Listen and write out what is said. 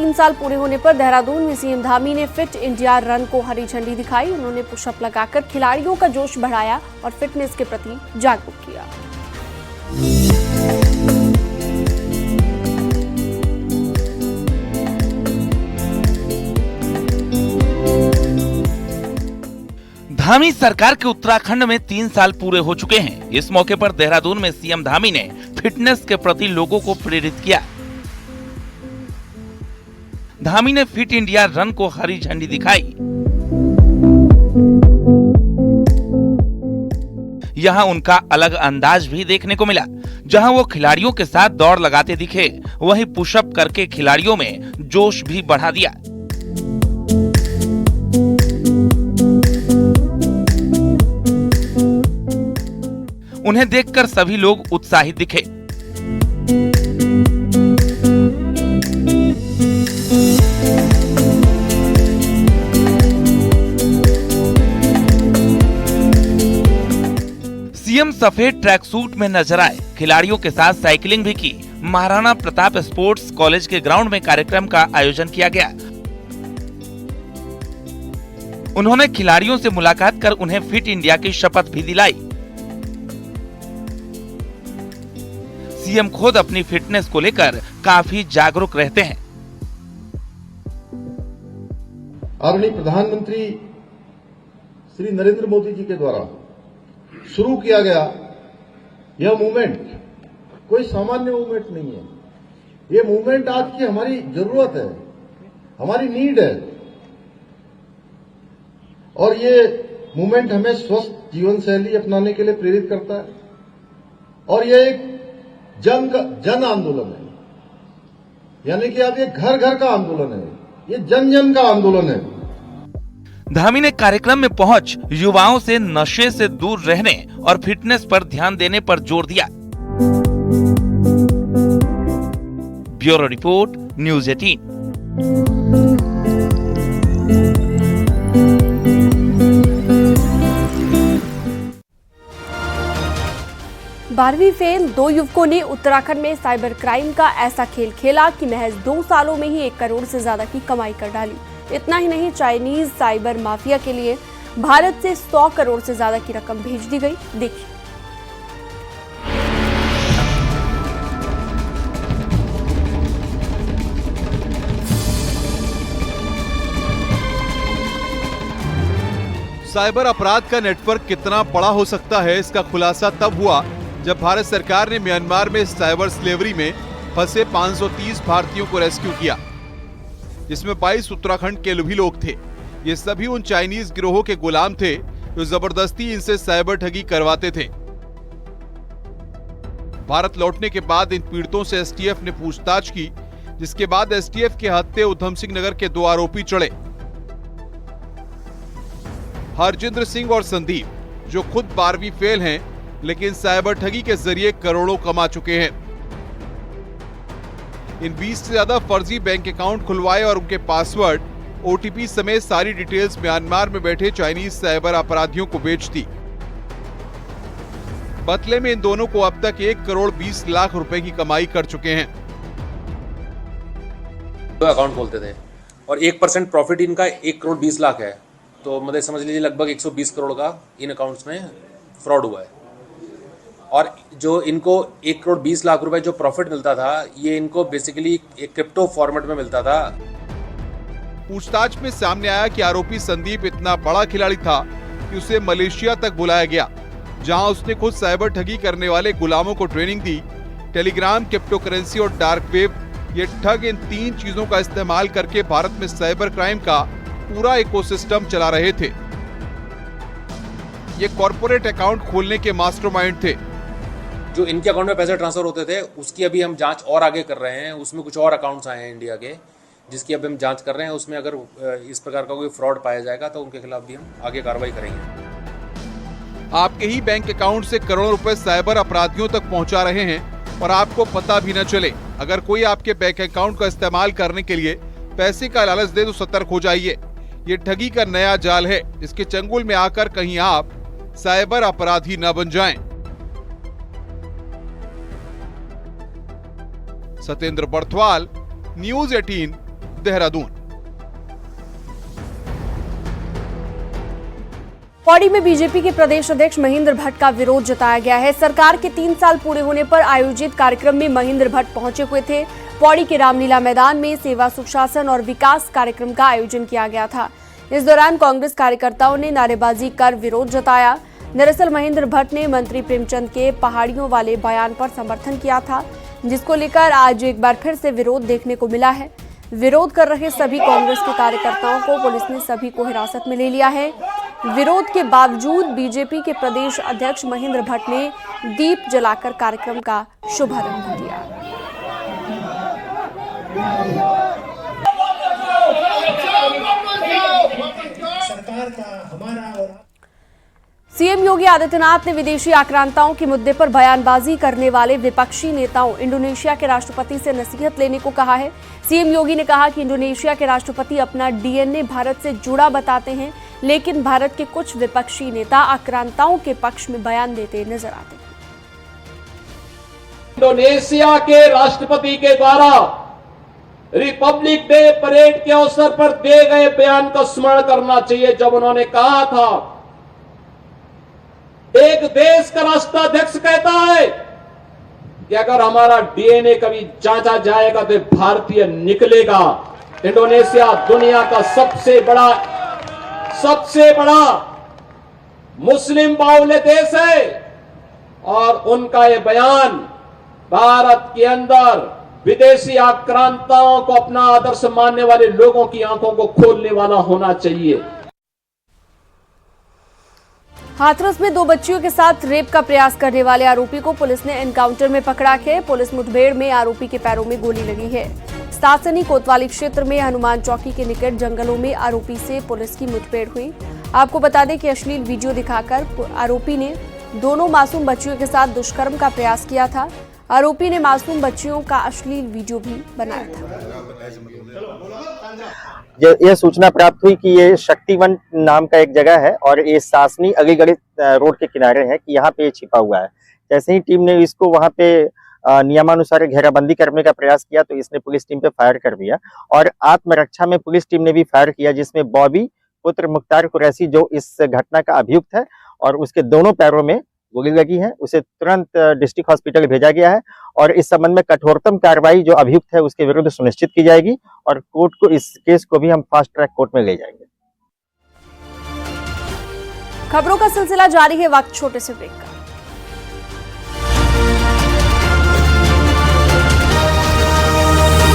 3 साल पूरे होने पर देहरादून में सीएम धामी ने फिट इंडिया रन को हरी झंडी दिखाई। उन्होंने पुशअप लगाकर खिलाड़ियों का जोश बढ़ाया और फिटनेस के प्रति जागरूक किया। धामी सरकार के उत्तराखंड में 3 साल पूरे हो चुके हैं। इस मौके पर देहरादून में सीएम धामी ने फिटनेस के प्रति लोगों को प्रेरित किया। धामी ने फिट इंडिया रन को हरी झंडी दिखाई। यहां उनका अलग अंदाज भी देखने को मिला। जहां वो खिलाड़ियों के साथ दौड़ लगाते दिखे, वहीं पुशअप करके खिलाड़ियों में जोश भी बढ़ा दिया। उन्हें देखकर सभी लोग उत्साहित दिखे। सीएम सफेद ट्रैक सूट में नजर आए। खिलाड़ियों के साथ साइकिलिंग भी की। महाराणा प्रताप स्पोर्ट्स कॉलेज के ग्राउंड में कार्यक्रम का आयोजन किया गया। उन्होंने खिलाड़ियों से मुलाकात कर उन्हें फिट इंडिया की शपथ भी दिलाई। सीएम खुद अपनी फिटनेस को लेकर काफी जागरूक रहते हैं। आदरणीय प्रधानमंत्री श्री नरेंद्र मोदी जी के द्वारा शुरू किया गया यह मूवमेंट कोई सामान्य मूवमेंट नहीं है। यह मूवमेंट आज की हमारी जरूरत है, हमारी नीड है। और ये मूवमेंट हमें स्वस्थ जीवन शैली अपनाने के लिए प्रेरित करता है। और यह एक जन आंदोलन है, यानी कि अब ये घर घर का आंदोलन है, ये जन जन का आंदोलन है। धामी ने कार्यक्रम में पहुंच युवाओं से नशे से दूर रहने और फिटनेस पर ध्यान देने पर जोर दिया। Bureau report, news 18। 12वीं फेल 2 युवकों ने उत्तराखंड में साइबर क्राइम का ऐसा खेल खेला कि महज 2 सालों में ही 1 करोड़ से ज्यादा की कमाई कर डाली। इतना ही नहीं, चाइनीज साइबर माफिया के लिए भारत से 100 करोड़ से ज्यादा की रकम भेज दी गई। देखिए। साइबर अपराध का नेटवर्क कितना बड़ा हो सकता है, इसका खुलासा तब हुआ जब भारत सरकार ने म्यांमार में साइबर स्लेवरी में फंसे 530 भारतीयों को रेस्क्यू किया, जिसमें 22 उत्तराखंड के भी लोग थे। ये सभी उन चाइनीज गिरोहों के गुलाम थे जो जबरदस्ती इनसे साइबर ठगी करवाते थे। भारत लौटने के बाद इन पीड़ितों से एसटीएफ ने पूछताछ की, जिसके बाद एसटीएफ के हत्थे उधम सिंह नगर के 2 आरोपी चढ़े, हरजिंदर सिंह और संदीप, जो खुद 12वीं फेल हैं लेकिन साइबर ठगी के जरिए करोड़ों कमा चुके हैं। इन 20 से ज्यादा फर्जी बैंक अकाउंट खुलवाए और उनके पासवर्ड, ओटीपी समेत सारी डिटेल्स म्यांमार में बैठे चाइनीज साइबर अपराधियों को बेच दी। बदले में इन दोनों को अब तक 1 करोड़ 20 लाख रुपए की कमाई कर चुके हैं। 2 अकाउंट खोलते थे और 1% प्रॉफिट इनका 1 करोड़ 20 लाख है, तो मतलब समझ लीजिए लगभग 120 करोड़ का इन अकाउंट्स में फ्रॉड हुआ है। और जो इनको 1 करोड़ 20 लाख रुपए जो प्रॉफिट मिलता था, ये इनको बेसिकली एक क्रिप्टो फॉर्मेट में मिलता था। पूछताछ में सामने आया कि आरोपी संदीप इतना बड़ा खिलाड़ी था कि उसे मलेशिया तक बुलाया गया, जहां उसने खुद साइबर ठगी करने वाले गुलामों को ट्रेनिंग दी। टेलीग्राम, क्रिप्टो करेंसी और डार्क वेब, ये ठग इन 3 चीजों का इस्तेमाल करके भारत में साइबर क्राइम का पूरा इकोसिस्टम चला रहे थे। ये कॉर्पोरेट अकाउंट खोलने के मास्टरमाइंड थे। जो इनके अकाउंट में पैसे ट्रांसफर होते थे, उसकी अभी हम जांच और आगे कर रहे हैं। उसमें कुछ और अकाउंट्स आए हैं इंडिया के, जिसकी अभी हम जांच कर रहे हैं। उसमें अगर इस प्रकार का कोई फ्रॉड पाया जाएगा तो उनके खिलाफ भी हम आगे कार्रवाई करेंगे। आपके ही बैंक अकाउंट से करोड़ों रुपए साइबर अपराधियों तक पहुंचा रहे हैं और आपको पता भी न चले। अगर कोई आपके बैंक अकाउंट का इस्तेमाल करने के लिए पैसे का लालच दे तो सतर्क हो जाइए। ये ठगी का नया जाल है, जिसके चंगुल में आकर कहीं आप साइबर अपराधी न बन जाएं। सत्येंद्र बर्थवाल, न्यूज़ 18, देहरादून। पौड़ी में बीजेपी के प्रदेश अध्यक्ष महेंद्र भट्ट का विरोध जताया गया है। सरकार के 3 साल पूरे होने पर आयोजित कार्यक्रम में महेंद्र भट्ट पहुंचे हुए थे। पौड़ी के रामलीला मैदान में सेवा सुशासन और विकास कार्यक्रम का आयोजन किया गया था। इस दौरान कांग्रेस कार्यकर्ताओं ने नारेबाजी कर विरोध जताया। दरअसल महेंद्र भट्ट ने मंत्री प्रेमचंद के पहाड़ियों वाले बयान पर समर्थन किया था, जिसको लेकर आज एक बार फिर से विरोध देखने को मिला है। विरोध कर रहे सभी कांग्रेस के कार्यकर्ताओं को पुलिस ने सभी को हिरासत में ले लिया है। विरोध के बावजूद बीजेपी के प्रदेश अध्यक्ष महेंद्र भट्ट ने दीप जलाकर कार्यक्रम का शुभारंभ किया। सीएम योगी आदित्यनाथ ने विदेशी आक्रांताओं के मुद्दे पर बयानबाजी करने वाले विपक्षी नेताओं इंडोनेशिया के राष्ट्रपति से नसीहत लेने को कहा है। सीएम योगी ने कहा कि इंडोनेशिया के राष्ट्रपति अपना डीएनए भारत से जुड़ा बताते हैं, लेकिन भारत के कुछ विपक्षी नेता आक्रांताओं के पक्ष में बयान देते नजर आते हैं। इंडोनेशिया के राष्ट्रपति के द्वारा रिपब्लिक डे परेड के अवसर पर दिए गए बयान का स्मरण करना चाहिए, जब उन्होंने कहा था एक देश का राष्ट्राध्यक्ष कहता है कि अगर हमारा डीएनए कभी जांचा जाएगा तो भारतीय निकलेगा। इंडोनेशिया दुनिया का सबसे बड़ा मुस्लिम बाहुल्य देश है और उनका यह बयान भारत के अंदर विदेशी आक्रांताओं को अपना आदर्श मानने वाले लोगों की आंखों को खोलने वाला होना चाहिए। हाथरस में 2 बच्चियों के साथ रेप का प्रयास करने वाले आरोपी को पुलिस ने एनकाउंटर में पकड़ा है। पुलिस मुठभेड़ में आरोपी के पैरों में गोली लगी है। सासनी कोतवाली क्षेत्र में हनुमान चौकी के निकट जंगलों में आरोपी से पुलिस की मुठभेड़ हुई। आपको बता दें कि अश्लील वीडियो दिखाकर आरोपी ने दोनों मासूम बच्चियों के साथ दुष्कर्म का प्रयास किया था। आरोपी ने मासूम बच्चियों का अश्लील वीडियो भी बनाया था। यह सूचना प्राप्त हुई कि ये शक्तिवन नाम का एक जगह है और ये सासनी अलीगढ़ रोड के किनारे है कि यहाँ पे ये छिपा हुआ है। जैसे ही टीम ने इसको वहाँ पे नियमानुसार घेराबंदी करने का प्रयास किया तो इसने पुलिस टीम पे फायर कर दिया और आत्मरक्षा में पुलिस टीम ने भी फायर किया, जिसमें बॉबी पुत्र मुख्तार कुरैशी जो इस घटना का अभियुक्त है और उसके दोनों पैरों में गोली लगी है, उसे तुरंत डिस्ट्रिक्ट हॉस्पिटल भेजा गया है और इस संबंध में कठोरतम कार्रवाई जो अभियुक्त है उसके विरुद्ध सुनिश्चित की जाएगी और कोर्ट को इस केस को भी हम फास्ट ट्रैक कोर्ट में ले जाएंगे। खबरों का सिलसिला जारी है, वक्त छोटे से ब्रेक का।